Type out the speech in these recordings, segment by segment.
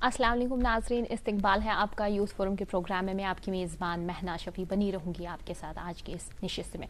अस्सलाम वालेकुम नाज़रीन, इस्तकबाल है आपका यूथ फोरम के प्रोग्राम में। मैं आपकी मेज़बान महना शफ़ी बनी रहूँगी आपके साथ आज के इस नशिस्त में।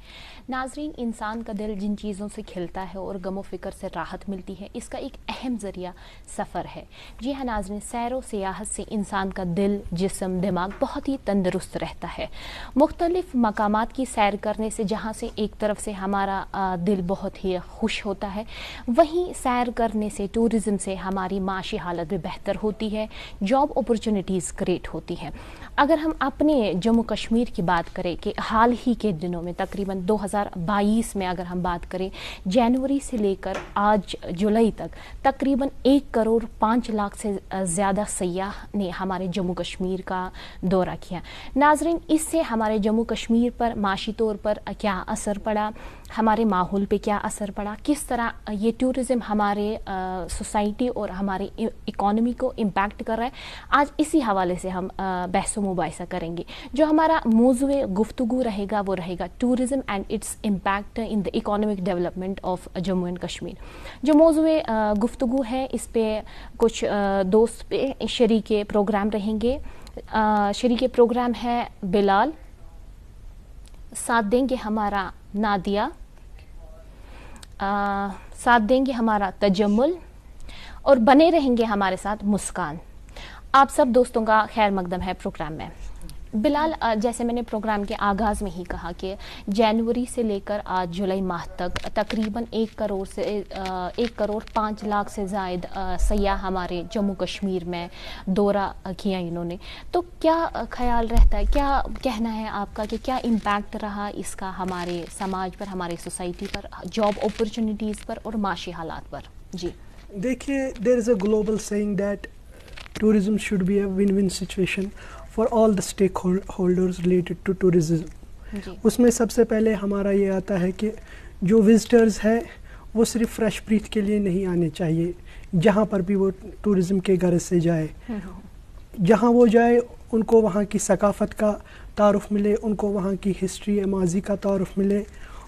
नाज़रीन, इंसान का दिल जिन चीज़ों से खिलता है और गमो फ़िक्र से राहत मिलती है, इसका एक अहम ज़रिया सफ़र है। जी हाँ नाज़रीन, सैर व सियाहत से इंसान का दिल, जिस्म, दिमाग बहुत ही तंदुरुस्त रहता है। मुख्तलिफ़ मकामात की सैर करने से जहाँ से एक तरफ से हमारा दिल बहुत ही खुश होता है, वहीं सैर करने से, टूरिज़म से हमारी माशी हालत भी बेहतर होती है, जॉब अपॉर्चुनिटीज़ क्रिएट होती हैं। अगर हम अपने जम्मू कश्मीर की बात करें कि हाल ही के दिनों में तकरीबन 2022 में अगर हम बात करें, जनवरी से लेकर आज जुलाई तक तकरीबन 1,05,00,000 से ज़्यादा सयाह ने हमारे जम्मू कश्मीर का दौरा किया। नाज़रीन, इससे हमारे जम्मू कश्मीर पर माशी तौर पर क्या असर पड़ा, हमारे माहौल पे क्या असर पड़ा, किस तरह ये टूरिज़म हमारे सोसाइटी और हमारी इकॉनमी को इम्पैक्ट कर रहा है, आज इसी हवाले से हम बहस मुबाहिसा करेंगे। जो हमारा मौज़ूए गुफ्तगू रहेगा वो रहेगा tourism and its impact in the economic development of Jammu and Kashmir. जो मौज़ूए गुफ्तगू है, इस पे कुछ दोस्त पे शरीके प्रोग्राम रहेंगे। शरीके प्रोग्राम है बिलाल, साथ देंगे हमारा नादिया, साथ देंगे हमारा तजम्मुल, और बने रहेंगे हमारे साथ मुस्कान। आप सब दोस्तों का खैर मकदम है प्रोग्राम में। बिलाल, जैसे मैंने प्रोग्राम के आगाज़ में ही कहा कि जनवरी से लेकर आज जुलाई माह तक तकरीबन 1,05,00,000 से ज़ायद सयाह हमारे जम्मू कश्मीर में दौरा किया इन्होंने। तो क्या ख्याल रहता है, क्या कहना है आपका कि क्या इम्पैक्ट रहा इसका हमारे समाज पर, हमारी सोसाइटी पर, जॉब अपॉर्चुनिटीज़ पर और माशी हालात पर? जी देखिए, there is a global saying that tourism should be a win-win situation for all the stakeholders related to tourism। उसमें सबसे पहले हमारा ये आता है कि जो विजिटर्स है वो सिर्फ फ्रेश ब्रीथ के लिए नहीं आने चाहिए, जहाँ पर भी वो टूरिज़म के गर्ज से जाए, जहाँ वो जाए उनको वहाँ की सकाफ़त का तारुफ मिले, उनको वहाँ की हिस्ट्री माजी का तारुफ मिले,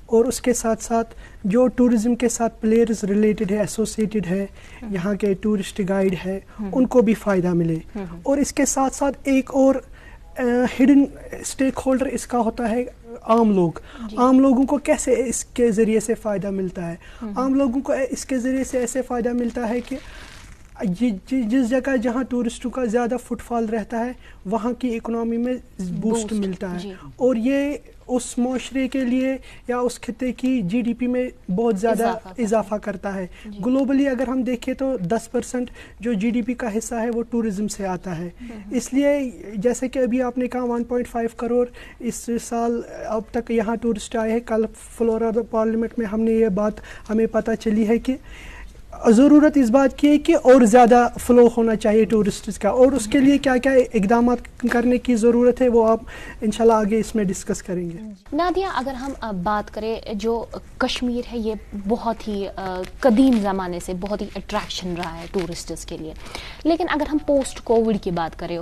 और उसके साथ साथ जो टूरिज़म के साथ प्लेयर्स रिलेटेड है, एसोसिएटेड है, यहाँ के टूरिस्ट गाइड है, उनको भी फ़ायदा मिले। और इसके साथ साथ एक और हिडन स्टेक होल्डर इसका होता है आम लोग। आम लोगों को कैसे इसके ज़रिए से फ़ायदा मिलता है? आम लोगों को इसके ज़रिए से ऐसे फ़ायदा मिलता है कि जिस जगह जहाँ टूरिस्टों का ज़्यादा फुटफॉल रहता है वहाँ की इकोनॉमी में बूस्ट मिलता है, और ये उस माशरे के लिए या उस खिते की जीडीपी में बहुत ज़्यादा इजाफा करता है। ग्लोबली अगर हम देखें तो 10% जो जीडीपी का हिस्सा है वो टूरिज़म से आता है। इसलिए जैसे कि अभी आपने कहा 1.5 करोड़ इस साल अब तक यहाँ टूरिस्ट आए हैं। कल फ्लोरा पार्लियामेंट में हमने ये बात हमें पता चली है कि ज़रूरत इस बात की है कि और ज़्यादा फ़्लो होना चाहिए टूरिस्ट का, और उसके लिए क्या क्या इक़दाम करने की ज़रूरत है वो आप इंशाल्लाह आगे इसमें डिस्कस करेंगे। नादिया, अगर हम बात करें, जो कश्मीर है ये बहुत ही कदीम ज़माने से बहुत ही अट्रैक्शन रहा है टूरिस्ट्स के लिए, लेकिन अगर हम पोस्ट कोविड की बात करें,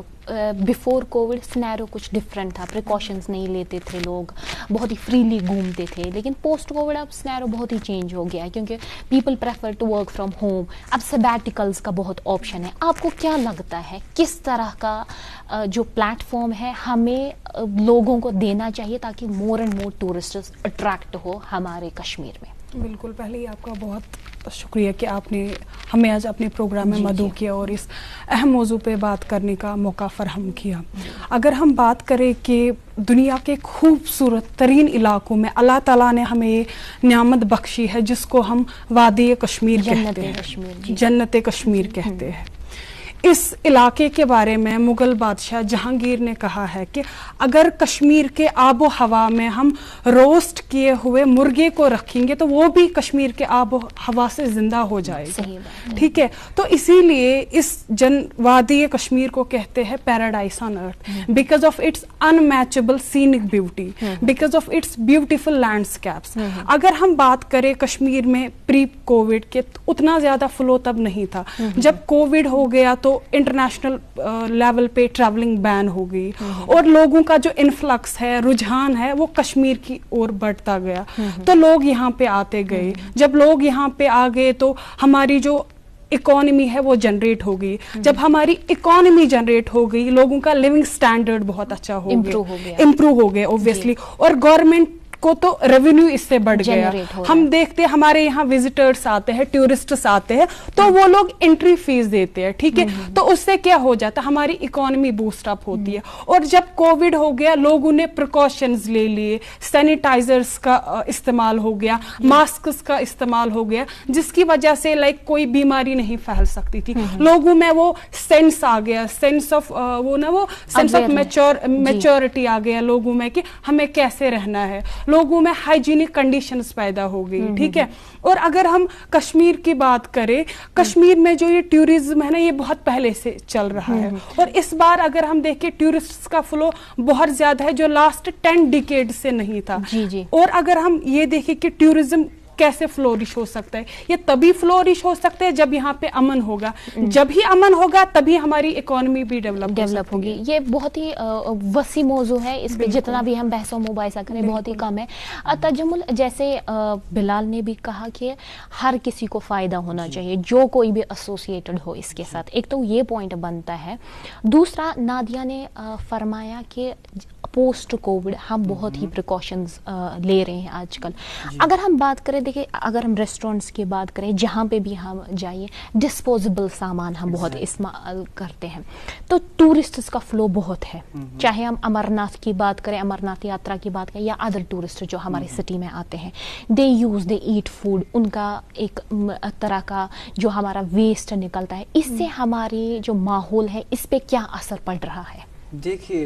बिफोर कोविड स्नैरो कुछ डिफरेंट था, प्रिकॉशंस नहीं लेते थे लोग, बहुत ही फ्रीली घूमते थे, लेकिन पोस्ट कोविड अब स्नैरो बहुत ही चेंज हो गया है क्योंकि people prefer to work from home. अब सबैटिकल्स का बहुत ऑप्शन है। आपको क्या लगता है किस तरह का जो प्लेटफॉर्म है हमें लोगों को देना चाहिए ताकि मोर एंड मोर टूरिस्ट्स अट्रैक्ट हो हमारे कश्मीर में? बिल्कुल, पहले ही आपका बहुत शुक्रिया कि आपने हमें आज अपने प्रोग्राम में मदऊ किया और इस अहम मौजू पे बात करने का मौका फराहम किया। अगर हम बात करें कि दुनिया के खूबसूरत तरीन इलाकों में अल्लाह ताला ने हमें ये नियामत बख्शी है जिसको हम वादी कश्मीर कहते हैं, जन्नत कश्मीर कहते हैं। इस इलाके के बारे में मुग़ल बादशाह जहांगीर ने कहा है कि अगर कश्मीर के आबो हवा में हम रोस्ट किए हुए मुर्गे को रखेंगे तो वो भी कश्मीर के आबो हवा से ज़िंदा हो जाएगा। ठीक है, तो इसीलिए इस वादी कश्मीर को कहते हैं paradise on earth, because of its unmatchable scenic beauty, because of its beautiful landscapes. अगर हम बात करें कश्मीर में प्री कोविड के, उतना ज़्यादा फ्लो तब नहीं था। जब कोविड हो गया तो इंटरनेशनल लेवल पे ट्रैवलिंग बैन हो गई और लोगों का जो इन्फ्लक्स है, रुझान है, वो कश्मीर की ओर बढ़ता गया। तो लोग यहाँ पे आते गए। जब लोग यहाँ पे आ गए तो हमारी जो इकोनॉमी है वो जनरेट हो गई. जब हमारी इकोनॉमी जनरेट हो गई, लोगों का लिविंग स्टैंडर्ड बहुत अच्छा हो गया, इम्प्रूव हो गया ऑब्वियसली, और गवर्नमेंट को तो रेवेन्यू इससे बढ़ गया. हम देखते हैं हमारे यहाँ विजिटर्स आते हैं, टूरिस्ट्स आते हैं, तो वो लोग एंट्री फीस देते हैं, ठीक है, तो उससे क्या हो जाता है, हमारी इकोनॉमी बूस्ट अप होती है. और जब कोविड हो गया, लोगों ने प्रिकॉशंस ले लिए, सैनिटाइजर्स का इस्तेमाल हो गया, मास्क का इस्तेमाल हो गया, जिसकी वजह से लाइक कोई बीमारी नहीं फैल सकती थी. लोगों में वो सेंस आ गया, सेंस ऑफ मैच्योरिटी आ गया लोगों में कि हमें कैसे रहना है. लोगों में हाइजीनिक कंडीशंस पैदा हो गई, ठीक है. और अगर हम कश्मीर की बात करें, कश्मीर में जो ये टूरिज्म है ना, ये बहुत पहले से चल रहा है. और इस बार अगर हम देखें, टूरिस्ट्स का फ्लो बहुत ज्यादा है, जो लास्ट 10 डिकेड से नहीं था. और अगर हम ये देखें कि टूरिज्म कैसे फ्लोरिश हो सकता है, ये तभी फ्लोरिश हो सकता है जब यहाँ पे अमन होगा. जब ही अमन होगा तभी हमारी इकोनॉमी भी डेवलप होगी. ये बहुत ही वसी मौजू है, इस पे जितना भी हम बहसो मुबाहिसा करें बहुत ही कम है. तजम्मुल, जैसे बिलाल ने भी कहा कि हर किसी को फ़ायदा होना चाहिए, जो कोई भी एसोसिएटेड हो इसके साथ. एक तो ये पॉइंट बनता है. दूसरा, नादिया ने फरमाया कि पोस्ट कोविड हम बहुत ही प्रिकॉशंस ले रहे हैं आजकल. अगर हम बात करें, देखिए, अगर हम रेस्टोरेंट्स की बात करें, जहाँ पे भी हम जाइए, डिस्पोजेबल सामान हम बहुत इस्तेमाल करते हैं. तो टूरिस्ट्स का फ्लो बहुत है, चाहे हम अमरनाथ की बात करें, अमरनाथ यात्रा की बात करें, या अदर टूरिस्ट जो हमारी सिटी में आते हैं, दे ईट फूड, उनका एक तरह का जो हमारा वेस्ट निकलता है, इससे हमारी जो माहौल है इस पे क्या असर पड़ रहा है? देखिए,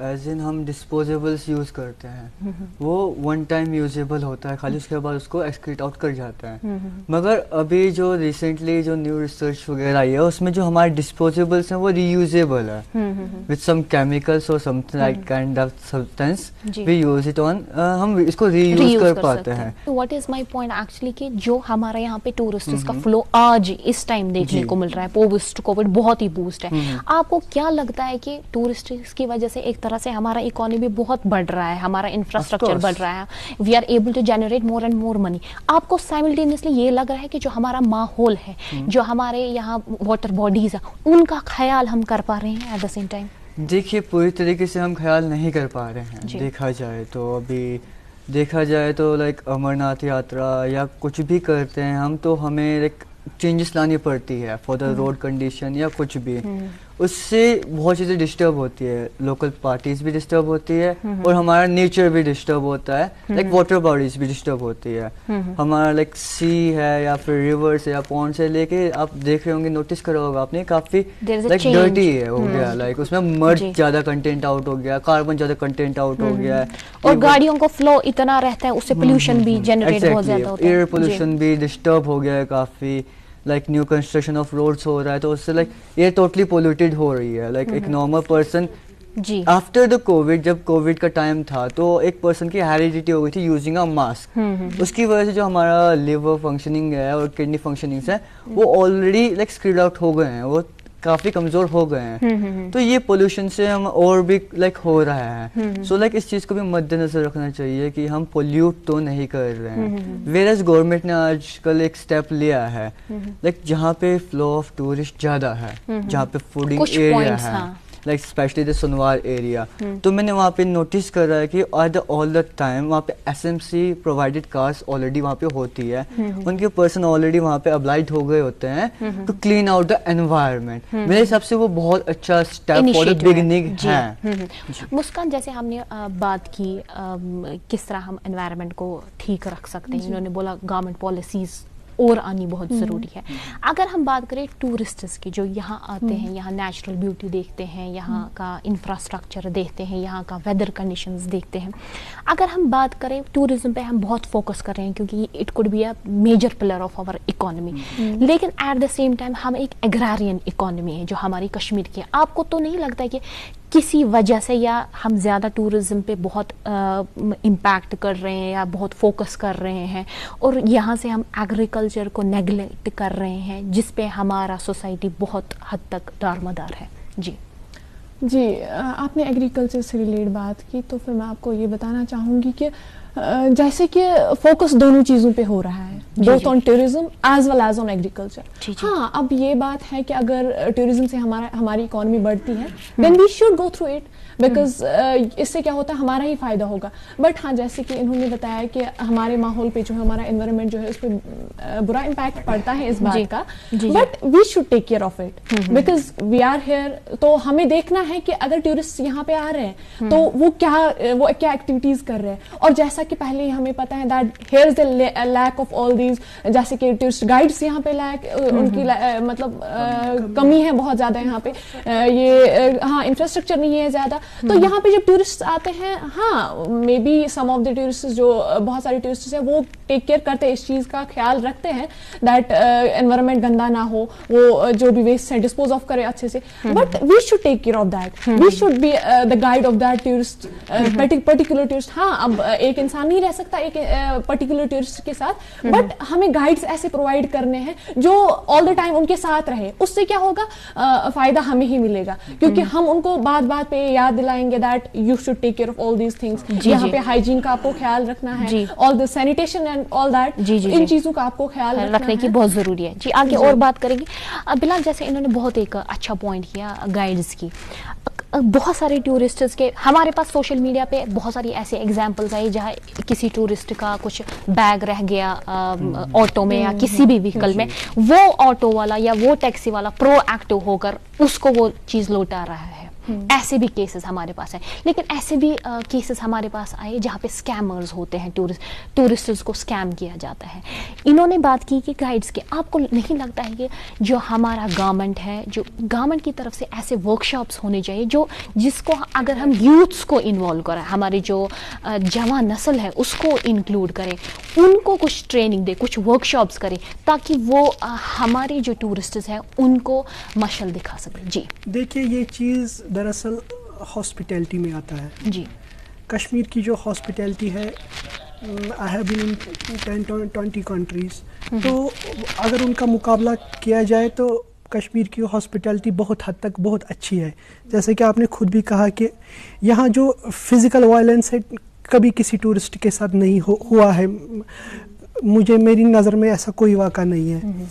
एज इन हम डिस्पोजेबल्स यूज़ करते हैं, वो वन टाइम यूजेबल होता है, खाली उसके बाद उसको एक्सक्रीट आउट कर जाता है. मगर अभी जो रिसेंटली जो न्यू रिसर्च वगैरह आई है, उसमें जो हमारे डिस्पोजेबल्स हैं वो रीयूजेबल है, विद सम केमिकल्स और something like kind of substance we use it on, हम इसको रीयूज कर पाते हैं. What is my point actually कि जो हमारे यहाँ पे टूरिस्ट्स का फ्लो आज इस टाइम देखने को मिल रहा है, पोस्ट कोविड बहुत ही बूस्ट है. आपको क्या लगता है कि टूरिस्ट की वजह से एक तरह से हमारा इकोनॉमी बहुत बढ़ रहा है, हमारा इंफ्रास्ट्रक्चर बढ़ रहा है, we are able to generate more and more money. आपको साइमल्टेनियसली ये लग रहा है कि जो हमारा माहौल है, जो हमारे यहाँ वाटर बॉडीज है, उनका ख्याल हम कर पा रहे हैं एट द सेम टाइम? देखिए, पूरी तरीके से हम ख्याल नहीं कर पा रहे हैं. देखा जाए तो अभी देखा जाए तो लाइक अमरनाथ यात्रा या कुछ भी करते हैं हम, तो हमें लाइक चेंजेस लानी पड़ती है फॉर द रोड कंडीशन या कुछ भी. उससे बहुत चीज़ें डिस्टर्ब होती है, लोकल पार्टीज भी डिस्टर्ब होती है, और हमारा नेचर भी डिस्टर्ब होता है, लाइक वाटर बॉडीज भी डिस्टर्ब होती है. हमारा लाइक सी है या फिर रिवर से या पॉन्ड से लेके, आप देख रहे होंगे, नोटिस करा होगा आपने, काफी लाइक डर्टी है हो गया, लाइक उसमें मड ज्यादा कंटेंट आउट हो गया, कार्बन ज्यादा कंटेंट आउट हो गया है, और गाड़ियों को फ्लो इतना रहता है, उससे पोल्यूशन भी जनरेट बहुत ज्यादा होता है, एयर पोल्यूशन भी डिस्टर्ब हो गया है काफी. Like new construction of roads हो रहा है, तो उससे लाइक एयर टोटली पोल्यूटेड हो रही है. लाइक एक normal person after the Covid, जब कोविड का टाइम था, तो एक पर्सन की हेरिडिटी हो गई थी यूजिंग अ मास्क. उसकी वजह से जो हमारा लिवर फंक्शनिंग है और किडनी फंक्शनिंग है, वो ऑलरेडी लाइक स्क्रीड आउट हो गए हैं, वो काफी कमजोर हो गए हैं. तो ये पोल्यूशन से हम और भी लाइक हो रहा है. सो लाइक इस चीज को भी मद्देनजर रखना चाहिए कि हम पोल्यूट तो नहीं कर रहे हैं. वेयरएज गवर्नमेंट ने आजकल एक स्टेप लिया है, लाइक जहाँ पे फ्लो ऑफ टूरिस्ट ज्यादा है, जहाँ पे फूडिंग एरिया है, like specially the Sonwar area, तो मैंने वहाँ पे नोटिस कर रहा है कि ऑल द टाइम वहाँ पे एसएमसी प्रोवाइडेड कार्स ऑलरेडी वहाँ पे होती है. उनके पर्सन ऑलरेडी वहाँ पे अब्लाइड हो गए होते हैं to clean out the environment. मेरे हिसाब से वो बहुत अच्छा स्टेप फॉर द बिगिनिंग है. मुस्कान, जैसे हमने बात की किस तरह हम एनवायरनमेंट को ठीक रख सकते हैं, इन्होंने बोला गवर्नमेंट पॉलिसीज और आनी बहुत ज़रूरी है. अगर हम बात करें टूरिस्ट्स की, जो यहाँ आते हैं, यहाँ नेचुरल ब्यूटी देखते हैं, यहाँ का इंफ्रास्ट्रक्चर देखते हैं, यहाँ का वेदर कंडीशंस देखते हैं, अगर हम बात करें टूरिज्म पे हम बहुत फोकस कर रहे हैं क्योंकि it could be a major pillar of our economy, लेकिन एट द सेम टाइम हम एक एग्रारियन इकोनॉमी है जो हमारी कश्मीर की है. आपको तो नहीं लगता है कि किसी वजह से या हम ज़्यादा टूरिज्म पे बहुत इम्पैक्ट कर रहे हैं या बहुत फोकस कर रहे हैं, और यहाँ से हम एग्रीकल्चर को नेग्लेक्ट कर रहे हैं, जिस पे हमारा सोसाइटी बहुत हद तक दारमदार है? जी, आपने एग्रीकल्चर से रिलेटेड बात की, तो फिर मैं आपको ये बताना चाहूँगी कि جیسے کہ فوکس دونوں چیزوں پہ ہو رہا ہے, both on tourism as well as on agriculture. ہاں اب یہ بات ہے کہ اگر ٹورزم سے ہماری اکانومی بڑھتی ہے then we should go through it because اس سے کیا ہوتا ہے ہمارا ہی فائدہ ہوگا. بٹ ہاں جیسے کہ انہوں نے بتایا کہ ہمارے ماحول پہ جو ہے ہمارا انوائرمنٹ جو ہے اس پہ برا امپیکٹ پڑتا ہے اس بات کا, but we should take care of it because we are here. تو ہمیں دیکھنا ہے کہ اگر ٹورسٹ یہاں پہ آ رہے ہیں تو وہ کیا ایکٹیویٹیز کر رہے ہیں. اور جیسا کہ پہلے ہمیں پتا ہے that here is the lack of all these, جیسے کہ ٹورسٹ گائیڈس یہاں پہ لیک ان کی مطلب کمی ہے بہت زیادہ یہاں پہ. یہ ہاں انفراسٹرکچر نہیں ہے زیادہ. تو یہاں پہ جب ٹورسٹ آتے ہیں, ہاں may be some of the tourist جو بہت سارے ٹورسٹ ہیں وہ ٹیک کیئر کرتے ہیں, اس چیز کا خیال رکھتے ہیں دیٹ انوائرمنٹ گندا نہ ہو, وہ جو بھی ویسٹ ہے ڈسپوز آف کرے اچھے سے. But we should take care of that, we should be the guide of that tourist particular tourist. ہاں اب ایک انسان نہیں رہ سکتا ایک پرٹیکولر ٹورسٹ کے ساتھ, بٹ ہمیں گائیڈس ایسے پرووائڈ کرنے ہیں جو آل دا ٹائم ان کے ساتھ رہے. اس سے کیا ہوگا, فائدہ ہمیں ہی ملے گا, کیونکہ ہم ان کو بات پہ یاد دلائیں گے that you should take care of all these things. یہاں پہ ہائیجین کا آپ کو خیال رکھنا ہے, آل دا سینیٹیشن اینڈ آل دیٹ, ان چیزوں کا آپ کو خیال رکھنے کی بہت ضروری ہے. جی آگے اور بات کریں گے. بلال جیسے انہوں نے بہت ایک اچھا پوائنٹ کیا گائیڈز کی. بہت سارے ٹورسٹس کے ہمارے پاس سوشل میڈیا پہ بہت ساری ایسے ایگزامپلز آئی جہاں کسی ٹورسٹ کا کچھ بیگ رہ گیا آٹو میں یا کسی بھی وہیکل میں, وہ آٹو والا یا وہ ٹیکسی والا پرو ایکٹیو ہو کر اس کو وہ چیز لوٹا رہا ہے. ایسے بھی کیسز ہمارے پاس ہیں. لیکن ایسے بھی کیسز ہمارے پاس آئے جہاں پہ اسکیمرز ہوتے ہیں, ٹورسٹس کو اسکیم کیا جاتا ہے. انہوں نے بات کی کہ گائیڈس کے, آپ کو نہیں لگتا ہے کہ جو ہمارا گورنمنٹ ہے, جو گورنمنٹ کی طرف سے ایسے ورک شاپس ہونے چاہیے جس کو اگر ہم یوتھس کو انوالو کریں, ہماری جو جوان نسل ہے اس کو انکلوڈ کریں, ان کو کچھ ٹریننگ دے, کچھ ورک شاپس کریں تاکہ وہ ہمارے جو ٹورسٹس ہیں ان کو مشعل دکھا سکیں. جی دیکھیے یہ چیز دراصل ہاسپٹیلٹی میں آتا ہے. جی کشمیر کی جو ہاسپٹیلٹی ہے, I have been in 10-20 countries, تو اگر ان کا مقابلہ کیا جائے تو کشمیر کی ہاسپٹیلٹی بہت حد تک بہت اچھی ہے. جیسے کہ آپ نے خود بھی کہا کہ یہاں جو فزیکل وائلنس ہے کبھی کسی ٹورسٹ کے ساتھ نہیں ہوا ہے, میری نظر میں ایسا کوئی واقعہ نہیں ہے.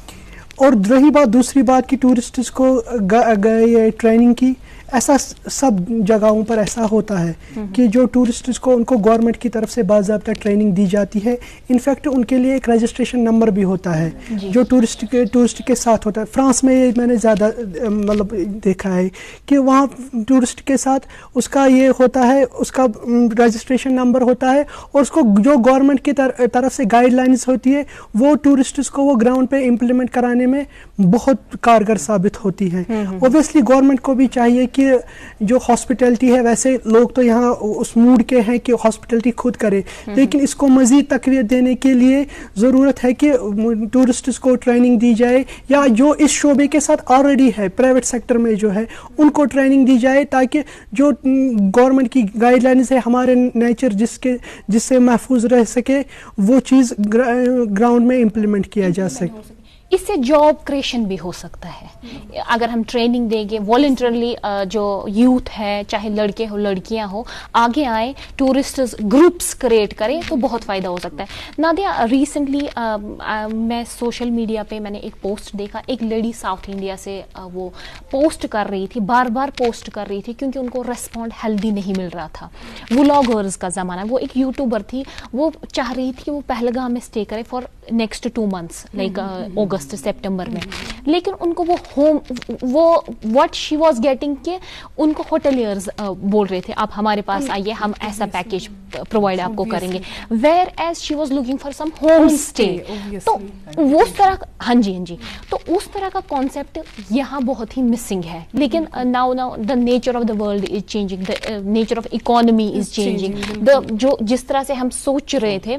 اور رہی بات دوسری بات کی ٹورسٹس کو گئے ٹریننگ کی, ایسا سب جگہوں پر ایسا ہوتا ہے کہ جو ٹورسٹس کو ان کو گورنمنٹ کی طرف سے باضابطہ ٹریننگ دی جاتی ہے. انفیکٹ ان کے لیے ایک رجسٹریشن نمبر بھی ہوتا ہے جو ٹورسٹ کے ساتھ ہوتا ہے. فرانس میں میں نے زیادہ مطلب دیکھا ہے کہ وہاں ٹورسٹ کے ساتھ اس کا یہ ہوتا ہے, اس کا رجسٹریشن نمبر ہوتا ہے, اور اس کو جو گورنمنٹ کی طرف سے گائیڈ لائنز ہوتی ہے وہ ٹورسٹس کو وہ گراؤنڈ پہ امپلیمنٹ کرانے میں بہت کارگر ثابت ہوتی ہے. اوبیسلی گورنمنٹ کو بھی چاہیے کہ جو ہاسپٹیلٹی ہے, ویسے لوگ تو یہاں اس موڈ کے ہیں کہ ہاسپٹیلٹی خود کرے, لیکن اس کو مزید تقویت دینے کے لیے ضرورت ہے کہ ٹورسٹس کو ٹریننگ دی جائے, یا جو اس شعبے کے ساتھ آلریڈی ہے پرائیویٹ سیکٹر میں جو ہے ان کو ٹریننگ دی جائے, تاکہ جو گورنمنٹ کی گائیڈ لائنز ہے ہمارے نیچر جس سے محفوظ رہ سکے وہ چیز گراؤنڈ میں امپلیمنٹ کیا جا سکے. اس سے جاب کریشن بھی ہو سکتا ہے اگر ہم ٹریننگ دیں گے والنٹرلی. جو یوتھ ہے چاہے لڑکے ہو لڑکیاں ہو آگے آئیں, ٹورسٹس گروپس کریٹ کریں تو بہت فائدہ ہو سکتا ہے. نادیہ ریسنٹلی میں سوشل میڈیا پہ میں نے ایک پوسٹ دیکھا, ایک لیڈی ساؤتھ انڈیا سے وہ پوسٹ کر رہی تھی, بار بار پوسٹ کر رہی تھی کیونکہ ان کو ریسپونڈ ہیلدی نہیں مل رہا تھا. ولاگرز کا زمانہ, وہ ایک یوٹیوبر تھی, وہ چاہ رہی تھی کہ وہ پہلگام میں اسٹے کرے for next 2 months like August September میں, لیکن ان کو وہ واٹ شی واز گیٹنگ کہ ان کو ہوٹلیئرز بول رہے تھے آپ ہمارے پاس آئیے, ہم ایسا پیکیج پرووائڈ آپ کو کریں گے, where as she was looking for some home stay. تو اس طرح ہاں جی تو اس طرح کا کانسیپٹ یہاں بہت ہی مسنگ ہے. لیکن now the nature of the world is changing, the nature of economy is changing, جو جس طرح سے ہم سوچ رہے تھے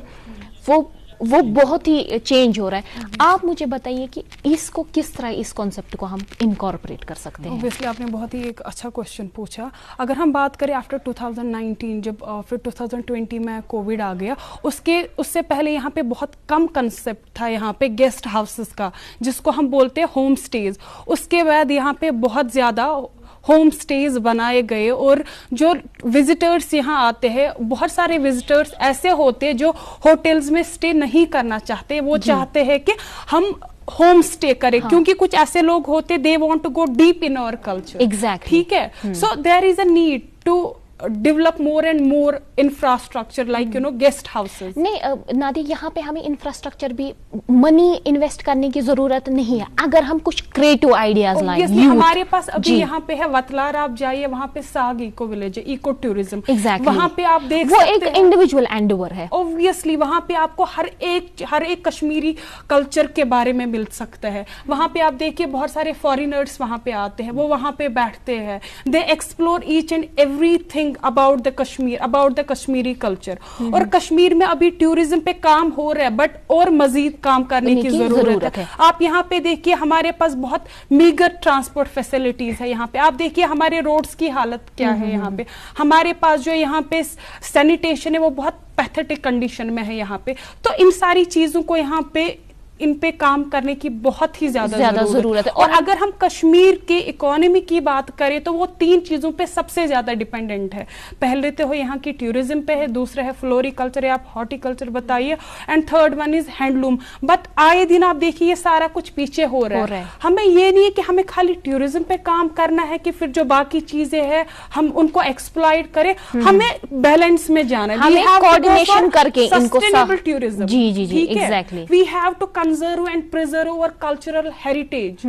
وہ بہت ہی چینج ہو رہا ہے. آپ مجھے بتائیے کہ اس کو کس طرح اس کانسیپٹ کو ہم انکارپوریٹ کر سکتے ہیں. اوبویسلی آپ نے بہت ہی ایک اچھا کوشچن پوچھا. اگر ہم بات کریں آفٹر 2019 جب پھر 2020 میں کووڈ آ گیا, اس سے پہلے یہاں پہ بہت کم کنسیپٹ تھا یہاں پہ گیسٹ ہاؤسز کا, جس کو ہم بولتے ہیں ہوم اسٹیز. اس کے بعد یہاں پہ بہت زیادہ होम स्टेज बनाए गए और जो विजिटर्स यहाँ आते हैं, बहुत सारे विजिटर्स ऐसे होते हैं जो होटल्स में स्टे नहीं करना चाहते, वो चाहते हैं कि हम होम स्टे करें, क्योंकि कुछ ऐसे लोग होते they want to go deep in our culture. Exactly. ठीक है. So there is a need to develop more and more infrastructure like guest houses. नहीं नादी, यहाँ पे हमें इंफ्रास्ट्रक्चर भी मनी इन्वेस्ट करने की जरूरत नहीं है अगर हम कुछ क्रिएटिव आइडियाज लाएं. हमारे पास अभी यहाँ पे है वतलार, आप जाइए वहाँ पे साग इको विलेज है, इको टूरिज्म. एग्जैक्टली. वहाँ पे आप देख वो सकते एक इंडिविजुअल एंडेवर है. ऑब्वियसली वहाँ पे आपको हर एक कश्मीरी कल्चर के बारे में मिल सकता है. वहाँ पे आप देखिए बहुत सारे फॉरेनर्स वहाँ पे आते हैं, वो वहाँ पे बैठते हैं, दे explore each and everything about the Kashmir, about the Kashmiri culture. और कश्मीर में अभी टूरिज्म पे काम हो रहा है, बट और मजीद काम करने की जरूरत है. आप यहाँ पे देखिए हमारे पास बहुत मीगर ट्रांसपोर्ट फैसिलिटीज है. यहाँ पे आप देखिए हमारे रोड्स की हालत क्या है. यहाँ पे हमारे पास जो यहाँ पे सैनिटेशन है वो बहुत पैथेटिक कंडीशन में है यहाँ पे. तो इन सारी चीजों को यहाँ पे इन पे काम करने की बहुत ही ज्यादा जरूरत है. और अगर हम कश्मीर के इकोनॉमी की बात करें तो वो 3 चीजों पे सबसे ज्यादा डिपेंडेंट है. पहले तो यहाँ की टूरिज्म पे है, दूसरा है फ्लोरिकल्चर या आप हॉर्टिकल्चर बताइए, and third one is handloom. But आए दिन आप देखिए ये सारा कुछ पीछे हो रहा है. हमें ये नहीं है कि हमें खाली टूरिज्म पे काम करना है कि फिर जो बाकी चीजें हैं हम उनको एक्सप्लॉइट करें. हमें बैलेंस में जाना है, हमें कोऑर्डिनेशन करके इनको सस्टेनेबल टूरिज्म. जी exactly. We have to conserve and preserve our cultural heritage.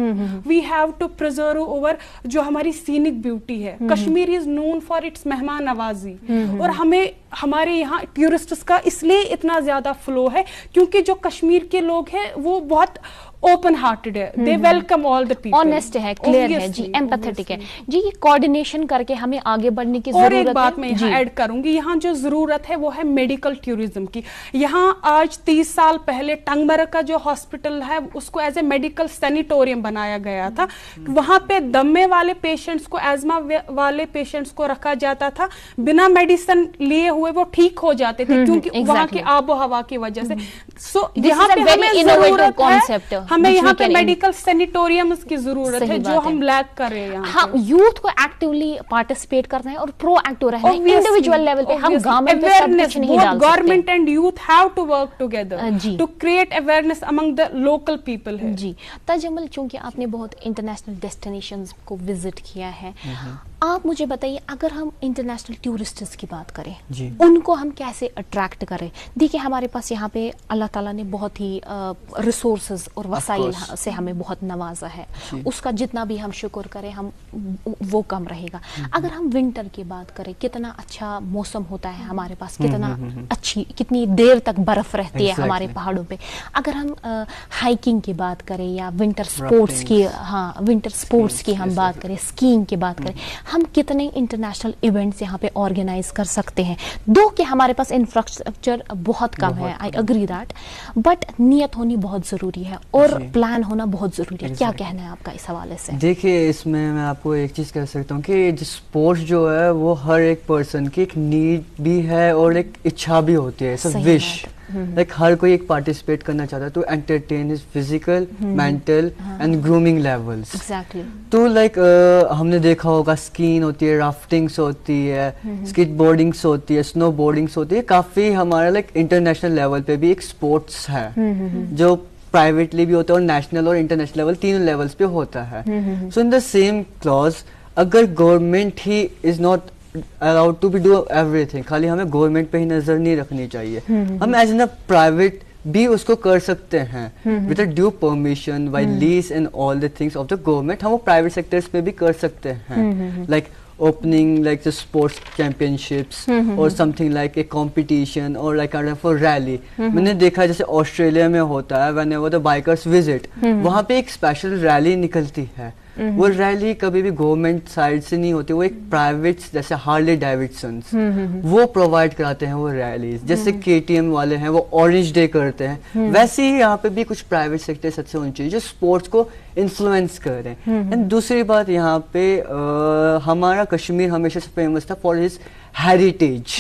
We have to preserve our जो हमारी scenic beauty है. Kashmir is known for its मेहमान नवाजी. और हमें हमारे यहाँ टूरिस्ट्स का इसलिए इतना ज्यादा फ्लो है क्योंकि जो कश्मीर के लोग हैं वो बहुत ओपन हार्टेड है. They welcome all the people. Honest है, क्लियर है जी, एम्पैथेटिक है जी. ये कोऑर्डिनेशन करके हमें आगे बढ़ने की जरूरत है. और एक बात मैं यहाँ ऐड करूंगी, यहाँ जो जरूरत है वो है मेडिकल टूरिज्म की. यहाँ आज 30 साल पहले टंगमर का जो हॉस्पिटल है उसको एज ए मेडिकल सैनिटोरियम बनाया गया था. वहां पे दमे वाले पेशेंट्स को, एजमा वाले पेशेंट्स को रखा जाता था. बिना मेडिसिन लिए हुए वो ठीक हो जाते थे क्योंकि वहां के आबो हवा की वजह से. सो यहाँ पे हमें जरूरत है, हमें यहाँ पे मेडिकल सैनिटोरियम की जरूरत है जो हम लैक कर रहे हैं. हाँ, यूथ को एक्टिवली पार्टिसिपेट करना है और प्रोएक्टिव रहना है इंडिविजुअल लेवल पे. हम गवर्नमेंट पे सब कुछ नहीं डाल सकते. Government and youth have to work together to create awareness among the local people है जी. तजम्मुल, चूंकि आपने बहुत इंटरनेशनल डेस्टिनेशंस को विजिट किया है, आप मुझे बताइए अगर हम इंटरनेशनल टूरिस्ट्स की बात करें उनको हम कैसे अट्रैक्ट करें. देखिए हमारे पास यहाँ पे अल्लाह ताला ने बहुत ही रिसोर्सेज और वसाइल से हमें बहुत नवाजा है. उसका जितना भी हम शुक्र करें हम वो कम रहेगा. अगर हम विंटर की बात करें, कितना अच्छा मौसम होता है हमारे पास, कितना अच्छी, कितनी देर तक बर्फ रहती है हमारे पहाड़ों पे. अगर हम हाइकिंग की बात करें या विंटर स्पोर्ट्स की, विंटर स्पोर्ट्स की हम बात करें, स्कीइंग की बात करें, हम कितने इंटरनेशनल इवेंट्स यहाँ पे ऑर्गेनाइज कर सकते हैं. दो कि हमारे पास इंफ्रास्ट्रक्चर बहुत कम है, आई एग्री दैट, बट नियत होनी बहुत जरूरी है और प्लान होना बहुत जरूरी है. क्या कहना है आपका इस हवाले से? देखिए इसमें मैं आपको एक चीज़ कह सकता हूँ कि स्पोर्ट्स जो है वो हर एक पर्सन की एक नीड भी है और एक इच्छा भी होती है, सब विश. लाइक हर कोई एक पार्टिसिपेट करना चाहता है to entertain his physical, mental and grooming levels. Exactly. तो लाइक हमने देखा होगा स्कीइंग होती है, राफ्टिंग्स होती है, स्केट बोर्डिंग्स होती है, स्नो बोर्डिंग्स होती है. काफ़ी हमारा लाइक इंटरनेशनल लेवल पे भी एक स्पोर्ट्स है जो प्राइवेटली भी होता है और नेशनल और इंटरनेशनल लेवल तीनों लेवल्स पे होता है. सो इन द सेम क्लॉज अगर government he is not allowed to be do everything, खाली हमें गवर्नमेंट पे ही नजर नहीं रखनी चाहिए. हम एज एन प्राइवेट भी उसको कर सकते हैं with a due permission, by lease and all the things of the government. हम वो प्राइवेट सेक्टर्स पे भी कर सकते हैं, like opening like the sports championships or something like a competition or like kind of a rally. मैंने देखा जैसे ऑस्ट्रेलिया में होता है whenever the bikers visit, वहाँ पे एक स्पेशल रैली निकलती है. वो रैली कभी भी गवर्नमेंट साइड से नहीं होती, वो एक प्राइवेट जैसे हार्ले डेविडसन्स वो प्रोवाइड कराते हैं वो रैलीज. जैसे KTM वाले हैं वो ऑरेंज डे करते हैं, वैसे ही यहाँ पे भी कुछ प्राइवेट सेक्टर अच्छे होने चाहिए जो स्पोर्ट्स को इन्फ्लुएंस करें. एंड दूसरी बात यहाँ पे हमारा कश्मीर हमेशा से फेमस था फॉर हिज हेरिटेज,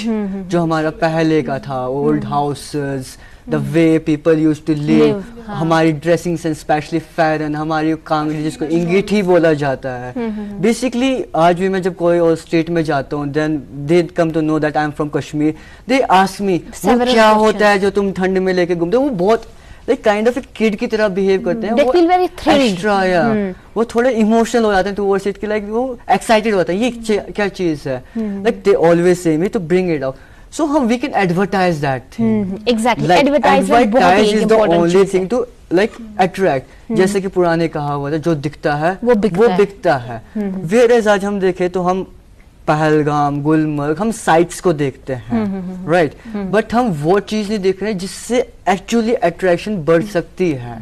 जो हमारा पहले का था, old houses, the way people used to live, ہماری ڈریسنگ سینس اسپیشلی فیرن, ہماری کانگڑی جس کو انگیٹھی بولا جاتا ہے. بیسکلی آج بھی میں جب کوئی اور اسٹیٹ میں جاتا ہوں, then they come to know that I am from Kashmir, they ask me وہ کیا ہوتا ہے جو تم ٹھنڈ میں لے کے گھومتے ہو. وہ بہت لائک کائنڈ آف ایک کڈ کی طرح بہیو کرتے ہیں, وہ ایکسٹرا یا وہ تھوڑے ایموشنل ہو جاتے ہیں ٹوورڈز اٹ, کہ لائک وہ ایکسائٹیڈ ہوتا ہے یہ کیا چیز ہے, like they always say me to bring it out. So we can advertise that thing. Exactly. Like, Advertisement advertise is the only thing to like attract. جیسے کہ پرانے کہا ہوا تھا جو دکھتا ہے وہ بکتا ہے. Whereas آج ہم دیکھیں تو ہم پہلگام, گلمرگ, ہم سائٹس کو دیکھتے ہیں, رائٹ, بٹ ہم وہ چیز نہیں دیکھ رہے جس سے ایکچولی اٹریکشن بڑھ سکتی ہے.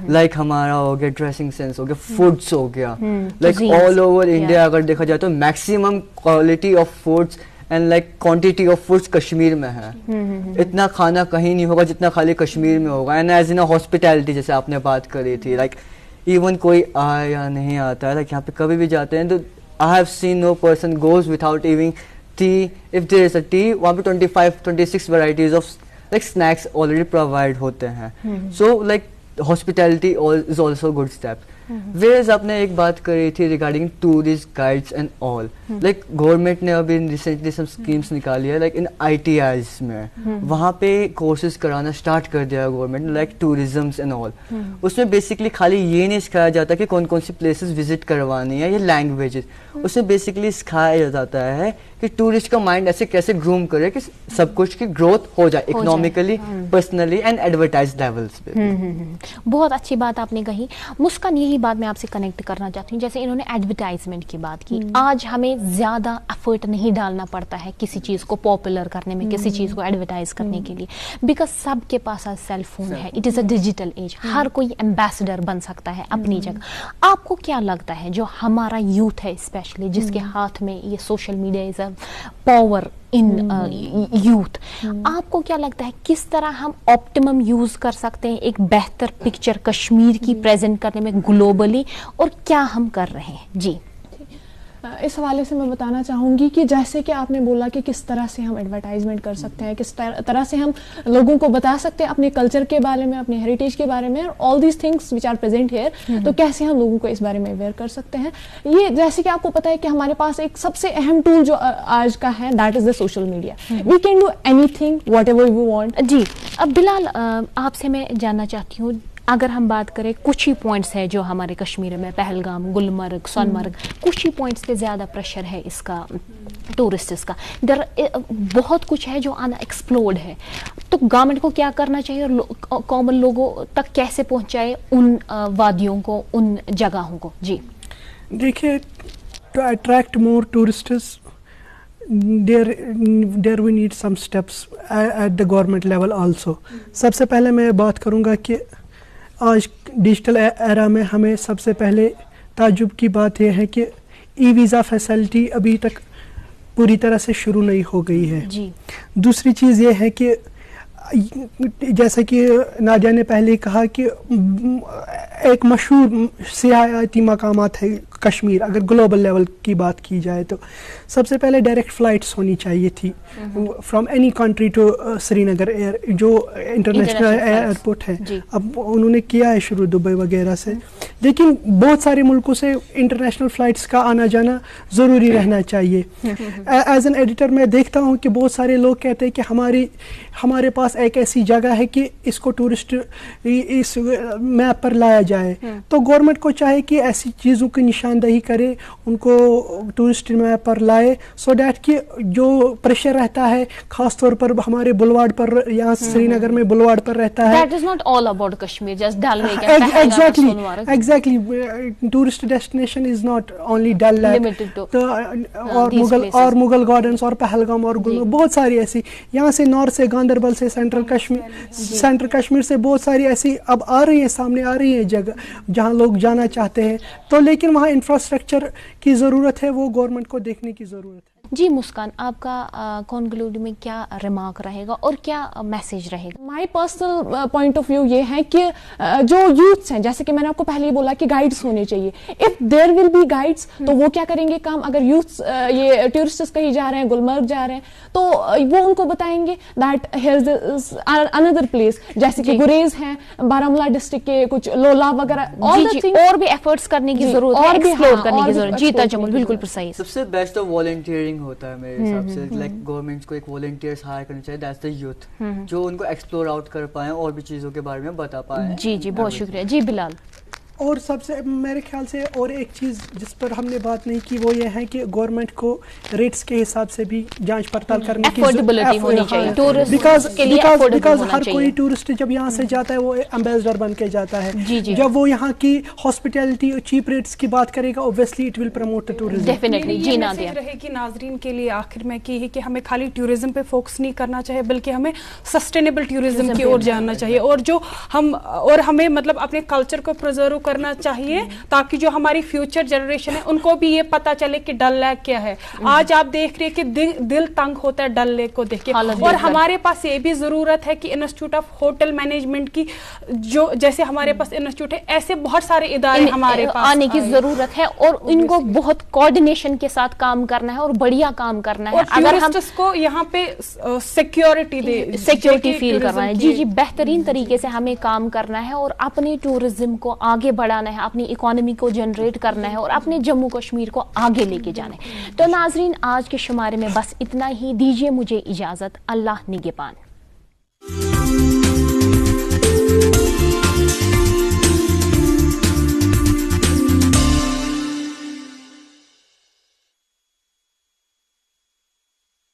لائک ہمارا ہو گیا ڈریسنگ سینس, ہو گیا فوڈس, ہو گیا لائک آل اوور انڈیا اگر دیکھا جائے تو maximum quality of foods and like quantity of foods Kashmir میں ہے. اتنا کھانا کہیں نہیں ہوگا جتنا خالی کشمیر میں ہوگا. اینڈ ایز ان ہاسپٹیلٹی جیسے آپ نے بات کری تھی, لائک ایون کوئی آیا یا نہیں آتا ہے, لائک یہاں پہ کبھی بھی جاتے ہیں تو I have seen no person goes without eating tea. If there is a tea, وہاں پہ 25-26 varieties of like snacks already provide ہوتے ہیں. So like hospitality is also a good step. Whereas آپ نے ایک بات کری تھی regarding tourist guides and all. Like government نے ابھی recently some schemes نکالی ہے, like in ITIs میں وہاں پہ courses کرانا start کر دیا government, like tourisms and all. اس میں basically خالی یہ نہیں سکھایا جاتا کہ کون کون سی places visit کروانی ہے یا languages. اس میں basically سکھایا جاتا ہے کہ ٹورسٹ کا مائنڈ ایسے کیسے گروم کرے کہ سب کچھ کی گروتھ ہو جائے economically, personally and advertise levels پہ. بہت اچھی بات آپ نے کہی. مسکان, یہی بات میں آپ سے کنیکٹ کرنا چاہتی ہوں. جیسے انہوں نے ایڈورٹائزمنٹ کی بات کی, آج ہمیں زیادہ ایفرٹ نہیں ڈالنا پڑتا ہے کسی چیز کو پاپولر کرنے میں, کسی چیز کو ایڈورٹائز کرنے کے لیے, بیکاز سب کے پاس آج سیل فون ہے. It is a digital age, ہر کوئی ایمبیسڈر بن سکتا ہے اپنی جگہ. آپ کو کیا لگتا ہے جو ہمارا یوتھ ہے اسپیشلی, جس کے ہاتھ میں یہ social media is a power in youth, آپ کو کیا لگتا ہے کس طرح ہم آپٹیمم یوز کر سکتے ہیں ایک بہتر پکچر کشمیر کی پریزنٹ کرنے میں گلوبلی, اور کیا ہم کر رہے ہیں؟ جی اس حوالے سے میں بتانا چاہوں گی کہ جیسے کہ آپ نے بولا کہ کس طرح سے ہم ایڈورٹائزمنٹ کر سکتے ہیں, کس طرح سے ہم لوگوں کو بتا سکتے ہیں اپنے کلچر کے بارے میں, اپنے ہیریٹیج کے بارے میں, all these things which are present here. تو کیسے ہم لوگوں کو اس بارے میں اویئر کر سکتے ہیں. یہ جیسے کہ آپ کو پتہ ہے کہ ہمارے پاس ایک سب سے اہم ٹول جو آج کا ہے, that is the social media. We can do anything whatever we want. جی, اب بلال آپ سے میں جاننا چاہتی ہوں, اگر ہم بات کریں کچھ ہی پوائنٹس ہے جو ہمارے کشمیر میں, پہلگام, گلمرگ, سونمرگ, کچھ ہی پوائنٹس پہ زیادہ پریشر ہے اس کا ٹورسٹس کا. بہت کچھ ہے جو ان ایکسپلورڈ ہے, تو گورنمنٹ کو کیا کرنا چاہیے اور کامن لوگوں تک کیسے پہنچائے ان وادیوں کو, ان جگہوں کو؟ جی دیکھیے, to attract more tourists there we need some steps at the government level also. سب سے پہلے میں بات کروں گا کہ آج ڈیجیٹل ایرا میں ہمیں سب سے پہلے تعجب کی بات یہ ہے کہ ای ویزا فیسلٹی ابھی تک پوری طرح سے شروع نہیں ہو گئی ہے. دوسری چیز یہ ہے کہ جیسا کہ نادیہ نے پہلے کہا کہ ایک مشہور سیاحتی مقامات ہے کشمیر, اگر گلوبل لیول کی بات کی جائے تو سب سے پہلے ڈائریکٹ فلائٹس ہونی چاہیے تھی from any country to Srinagar air, جو انٹرنیشنل ایئرپورٹ ہے. اب انہوں نے کیا ہے شروع دبئی وغیرہ سے, لیکن بہت سارے ملکوں سے انٹرنیشنل فلائٹس کا آنا جانا ضروری رہنا چاہیے. ایز این ایڈیٹر میں دیکھتا ہوں کہ بہت سارے لوگ کہتے ہیں کہ ہمارے پاس ایک ایسی جگہ ہے کہ اس کو ٹورسٹ اس میپ پر لایا جائے, تو گورنمنٹ کو چاہے کہ ایسی چیزوں کی نشاندہی کرے, ان کو ٹورسٹ میپ پر لائے, سو دیٹ کہ جو پریشر رہتا ہے خاص طور پر ہمارے بلواڑ پر, یہاں سری نگر میں بلواڑ پر رہتا ہے. Exactly tourist destination is not only Dal lake, اور مغل گارڈنس اور پہلگام اور بہت ساری ایسی, یہاں سے نارتھ سے گاندربل سے سینٹرل کشمیر سے بہت ساری ایسی اب آ رہی ہیں, سامنے آ رہی ہیں جگہ جہاں لوگ جانا چاہتے ہیں. تو لیکن وہاں انفراسٹرکچر کی ضرورت ہے, وہ گورنمنٹ کو دیکھنے کی ضرورت ہے. जी मुस्कान, आपका कंक्लूड में क्या रिमार्क रहेगा और क्या मैसेज रहेगा? My personal point of view ये है कि जो यूथ्स हैं, जैसे कि मैंने आपको पहले ही बोला कि गाइड्स होने चाहिए. If there will be guides, तो वो क्या करेंगे काम, अगर यूथ्स ये टूरिस्ट्स कहीं जा रहे हैं, गुलमर्ग जा रहे हैं, तो वो उनको बताएंगे that here is another place, जैसे कि गुरेज है बारामूला डिस्ट्रिक्ट के, कुछ लोला वगैरह, और भी एफर्ट्स करने की जरूरत है, एक्सप्लोर करने की जरूरत. जी तजम्मुल, बिल्कुल प्रिसाइज. सबसे बेस्ट तो वॉलंटियरिंग होता है मेरे हिसाब से. लाइक गवर्नमेंट को एक वॉलंटियर्स हायर करना चाहिए, दैट्स द यूथ, जो उनको एक्सप्लोर आउट कर पाए और भी चीज़ों के बारे में बता पाए. जी बहुत शुक्रिया. जी बिलाल. और सबसे मेरे ख्याल से और एक चीज़ जिस पर हमने बात नहीं की वो ये है कि गवर्नमेंट को रेट्स के हिसाब से भी जांच पड़ताल करने की अफोर्डेबिलिटी होनी चाहिए टूरिस्ट के लिए. बिकॉज हर कोई टूरिस्ट जब यहाँ से जाता है वो एम्बेसडर बन के जाता है. जब वो यहाँ की हॉस्पिटैलिटी चीप रेट्स की बात करेगा, obviously it will promote the tourism. Definitely. जी नादिया. रहेगी नाजरीन के लिए आखिर में की है कि हमें खाली टूरिज्म पे फोकस नहीं करना चाहिए, बल्कि हमें सस्टेनेबल टूरिज्म की ओर जाना चाहिए. और हमें मतलब अपने कल्चर को प्रिजर्व करना चाहिए, ताकि जो हमारी फ्यूचर जनरेशन है उनको भी ये पता चले कि डल लेक क्या है. आज आप देख रहे हैं कि दिल तंग होता है डल लेक को देख के. और हमारे पास ये भी जरूरत है कि इंस्टीट्यूट ऑफ होटल मैनेजमेंट की, जो जैसे हमारे पास इंस्टीट्यूट है, ऐसे बहुत सारे इदारे हमारे पास आने की जरूरत है, और इनको बहुत कोऑर्डिनेशन के साथ काम करना है और बढ़िया काम करना है. अगर हम को यहाँ पे सिक्योरिटी फील करना है. जी बेहतरीन तरीके से हमें काम करना है और अपने टूरिज्म को आगे बढ़ाना है, अपनी इकोनॉमी को जनरेट करना है और अपने जम्मू कश्मीर को आगे लेके जाना है. तो नाजरीन, आज के शुमारे में बस इतना ही. दीजिए मुझे इजाजत. अल्लाह निगहबान.